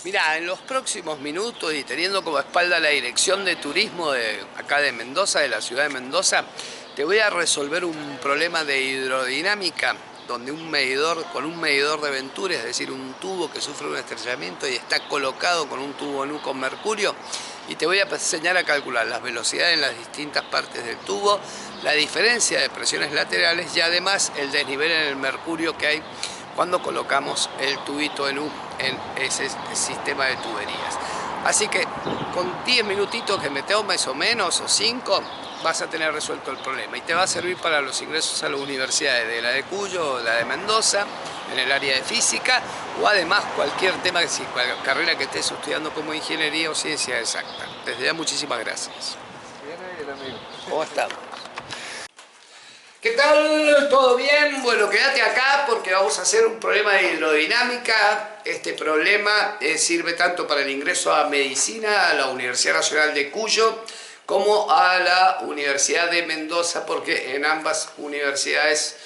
Mirá, en los próximos minutos y teniendo como espalda la dirección de turismo de acá de Mendoza, de la ciudad de Mendoza, te voy a resolver un problema de hidrodinámica donde con un medidor de Venturi, es decir, un tubo que sufre un estrellamiento y está colocado con un tubo nu con mercurio, y te voy a enseñar a calcular las velocidades en las distintas partes del tubo, la diferencia de presiones laterales y además el desnivel en el mercurio que hay cuando colocamos el tubito en ese sistema de tuberías. Así que con 10 minutitos que me tomes o menos, o 5, vas a tener resuelto el problema y te va a servir para los ingresos a las universidades de la de Cuyo o la de Mendoza en el área de física, o además cualquier tema, cualquier carrera que estés estudiando como ingeniería o ciencia exacta. Desde ya muchísimas gracias. Bien, amigo. ¿Cómo estamos? ¿Qué tal? ¿Todo bien? Bueno, quédate acá porque vamos a hacer un problema de hidrodinámica. Este problema sirve tanto para el ingreso a medicina a la Universidad Nacional de Cuyo como a la Universidad de Mendoza, porque en ambas universidades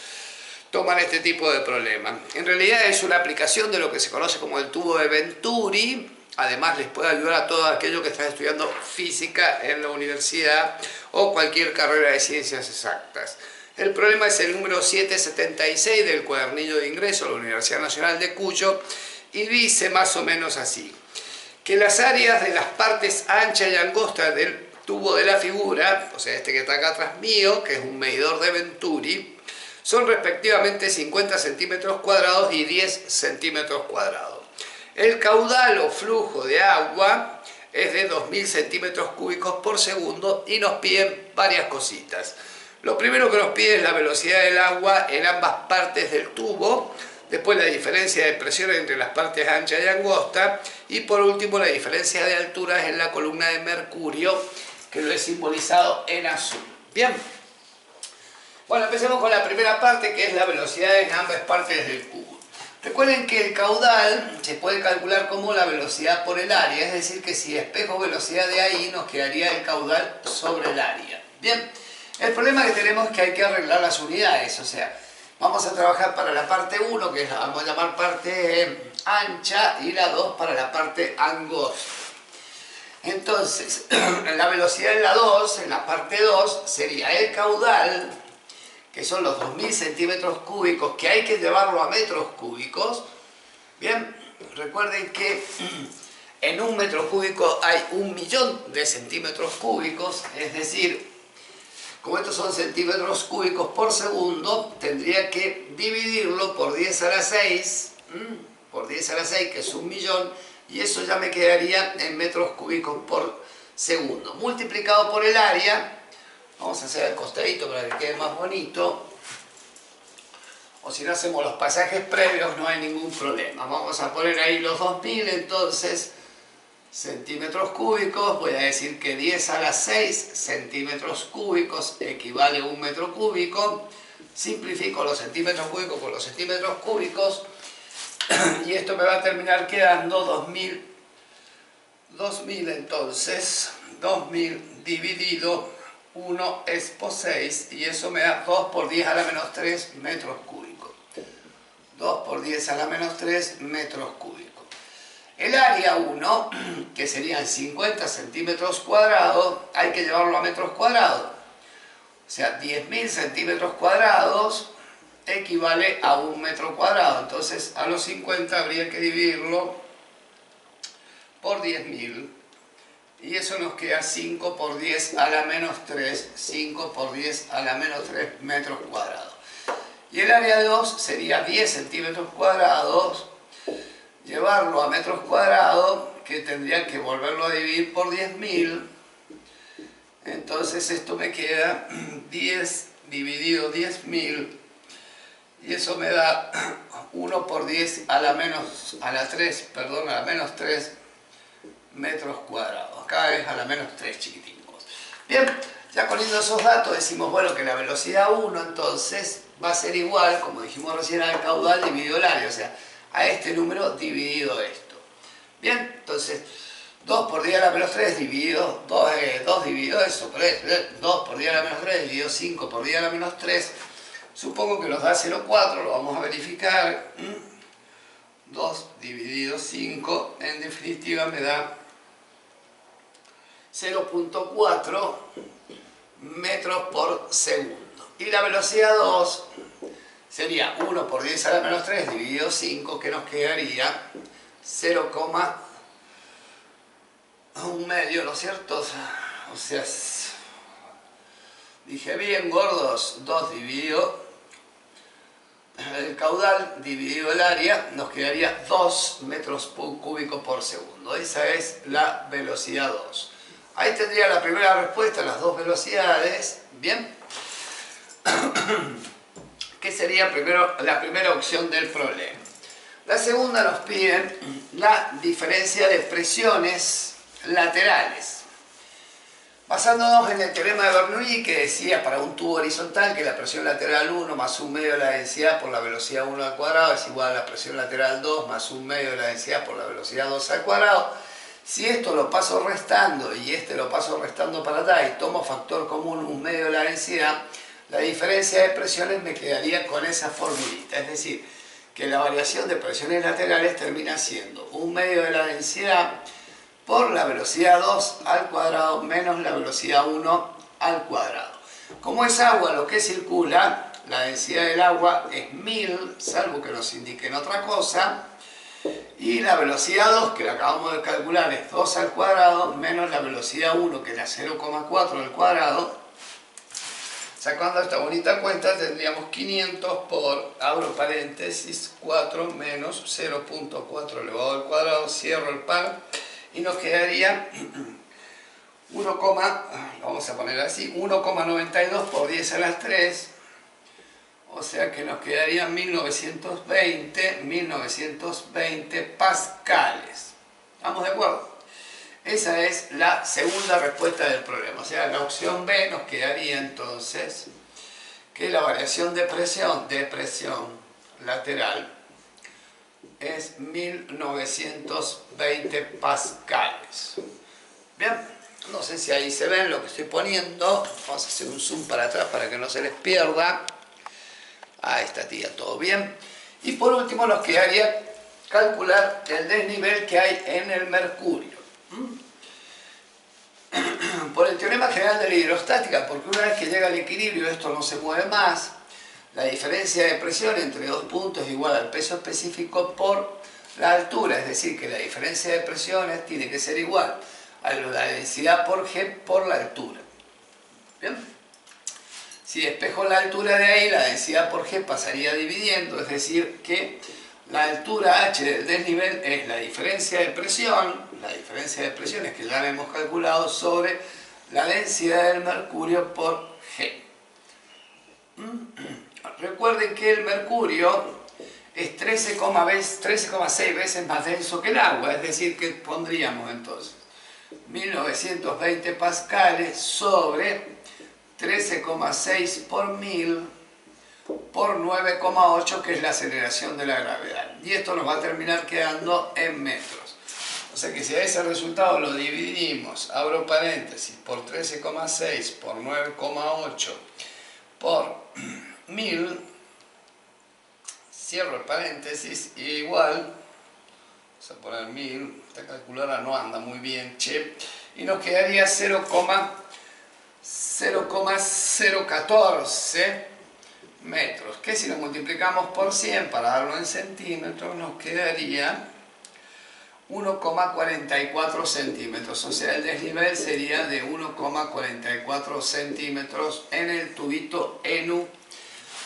toman este tipo de problema. En realidad es una aplicación de lo que se conoce como el tubo de Venturi. Además les puede ayudar a todos aquellos que están estudiando física en la universidad o cualquier carrera de ciencias exactas. El problema es el número 776 del cuadernillo de ingreso a la Universidad Nacional de Cuyo y dice más o menos así: que las áreas de las partes anchas y angostas del tubo de la figura, o sea, este que está acá atrás mío, que es un medidor de Venturi, son respectivamente 50 centímetros cuadrados y 10 centímetros cuadrados. El caudal o flujo de agua es de 2000 centímetros cúbicos por segundo y nos piden varias cositas. Lo primero que nos pide es la velocidad del agua en ambas partes del tubo, después la diferencia de presión entre las partes anchas y angostas, y por último la diferencia de alturas en la columna de mercurio, que lo he simbolizado en azul. Bien. Bueno, empecemos con la primera parte, que es la velocidad en ambas partes del cubo. Recuerden que el caudal se puede calcular como la velocidad por el área, es decir, que si espejo velocidad de ahí, nos quedaría el caudal sobre el área. Bien. El problema que tenemos es que hay que arreglar las unidades, o sea, vamos a trabajar para la parte 1, que la vamos a llamar parte ancha, y la 2 para la parte angosta. Entonces, la velocidad en la 2, en la parte 2, sería el caudal, que son los 2000 centímetros cúbicos, que hay que llevarlo a metros cúbicos. Bien, recuerden que en un metro cúbico hay 1.000.000 de centímetros cúbicos, es decir, como estos son centímetros cúbicos por segundo, tendría que dividirlo por 10 a la 6, por 10 a la 6, que es 1.000.000, y eso ya me quedaría en metros cúbicos por segundo. Multiplicado por el área, vamos a hacer el costadito para que quede más bonito, o si no hacemos los pasajes previos no hay ningún problema. Vamos a poner ahí los 2000, entonces, centímetros cúbicos, voy a decir que 10 a la 6 centímetros cúbicos equivale a un metro cúbico. Simplifico los centímetros cúbicos por los centímetros cúbicos y esto me va a terminar quedando 2000 entonces, 2000 dividido 1 es por 6 y eso me da 2 por 10 a la menos 3 metros cúbicos. 2 por 10 a la menos 3 metros cúbicos. El área 1, que serían 50 centímetros cuadrados, hay que llevarlo a metros cuadrados. O sea, 10.000 centímetros cuadrados equivale a 1 metro cuadrado. Entonces, a los 50 habría que dividirlo por 10.000. Y eso nos queda 5 por 10 a la menos 3. 5 por 10 a la menos 3 metros cuadrados. Y el área 2 sería 10 centímetros cuadrados. Llevarlo a metros cuadrados, que tendría que volverlo a dividir por 10.000. Entonces esto me queda 10 dividido 10.000. Y eso me da 1 por 10 a la menos 3 metros cuadrados. Acá es a la menos 3 chiquiticos. Bien, ya poniendo esos datos decimos, bueno, que la velocidad 1 entonces va a ser igual, como dijimos recién, al caudal dividido el área, o sea, a este número dividido esto. Bien, entonces 2 por 10 a la menos 3 dividido 2 dividido eso, 2 por 10 a la menos 3 dividido 5 por 10 a la menos 3. Supongo que nos da 0,4, lo vamos a verificar. 2 dividido 5, en definitiva me da 0,4 metros por segundo. Y la velocidad 2 sería 1 por 10 a la menos 3 dividido 5, que nos quedaría 0,1 medio, ¿no es cierto? O sea, dije bien, gordos, 2 dividido el caudal dividido el área, nos quedaría 2 metros cúbicos por segundo. Esa es la velocidad 2. Ahí tendría la primera respuesta, las dos velocidades. Bien. ¿Qué sería primero la primera opción del problema? La segunda nos piden la diferencia de presiones laterales. Basándonos en el teorema de Bernoulli, que decía para un tubo horizontal que la presión lateral 1 más 1 medio de la densidad por la velocidad 1 al cuadrado es igual a la presión lateral 2 más 1 medio de la densidad por la velocidad 2 al cuadrado. Si esto lo paso restando y este lo paso restando para atrás y tomo factor común 1 medio de la densidad, la diferencia de presiones me quedaría con esa formulita. Es decir, que la variación de presiones laterales termina siendo 1 medio de la densidad por la velocidad 2 al cuadrado menos la velocidad 1 al cuadrado. Como es agua lo que circula, la densidad del agua es 1000, salvo que nos indiquen otra cosa, y la velocidad 2, que la acabamos de calcular, es 2 al cuadrado menos la velocidad 1, que es la 0,4 al cuadrado. Sacando esta bonita cuenta tendríamos 500 por, abro paréntesis, 4 menos 0,4 elevado al cuadrado, cierro el par, y nos quedaría 1,92 por 10 a las 3, o sea que nos quedarían 1920 pascales. ¿Estamos de acuerdo? Esa es la segunda respuesta del problema. O sea, la opción B nos quedaría entonces que la variación de presión lateral es 1920 pascales. Bien, no sé si ahí se ven lo que estoy poniendo. Vamos a hacer un zoom para atrás para que no se les pierda. Ahí está, tía, todo bien. Y por último nos quedaría calcular el desnivel que hay en el mercurio. Por el teorema general de la hidrostática, porque una vez que llega al equilibrio esto no se mueve más, la diferencia de presión entre dos puntos es igual al peso específico por la altura, es decir, que la diferencia de presiones tiene que ser igual a la densidad por G por la altura. ¿Bien? Si despejo la altura de ahí, la densidad por G pasaría dividiendo, es decir, que la altura H del desnivel es la diferencia de presión, que ya la hemos calculado, sobre la densidad del mercurio por G. Recuerden que el mercurio es 13,6 veces más denso que el agua, es decir, que pondríamos entonces 1920 pascales sobre 13,6 por 1000 por 9,8, que es la aceleración de la gravedad. Y esto nos va a terminar quedando en metros. O sea que si a ese resultado lo dividimos, abro paréntesis, por 13,6 por 9,8 por 1000, cierro el paréntesis, igual, vamos a poner 1000, esta calculadora no anda muy bien, che, y nos quedaría 0,014 metros, que si lo multiplicamos por 100 para darlo en centímetros, nos quedaría 1,44 centímetros, o sea, el desnivel sería de 1,44 centímetros en el tubito ENU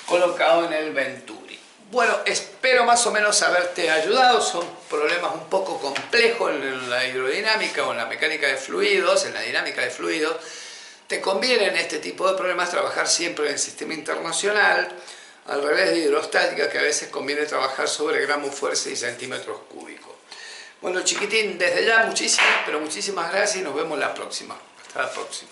colocado en el Venturi. Bueno, espero más o menos haberte ayudado. Son problemas un poco complejos en la hidrodinámica o en la mecánica de fluidos, en la dinámica de fluidos. Te conviene en este tipo de problemas trabajar siempre en el sistema internacional, al revés de hidrostática, que a veces conviene trabajar sobre gramos fuerza y centímetros cúbicos. Bueno, chiquitín, desde ya muchísimas, pero muchísimas gracias y nos vemos la próxima. Hasta la próxima.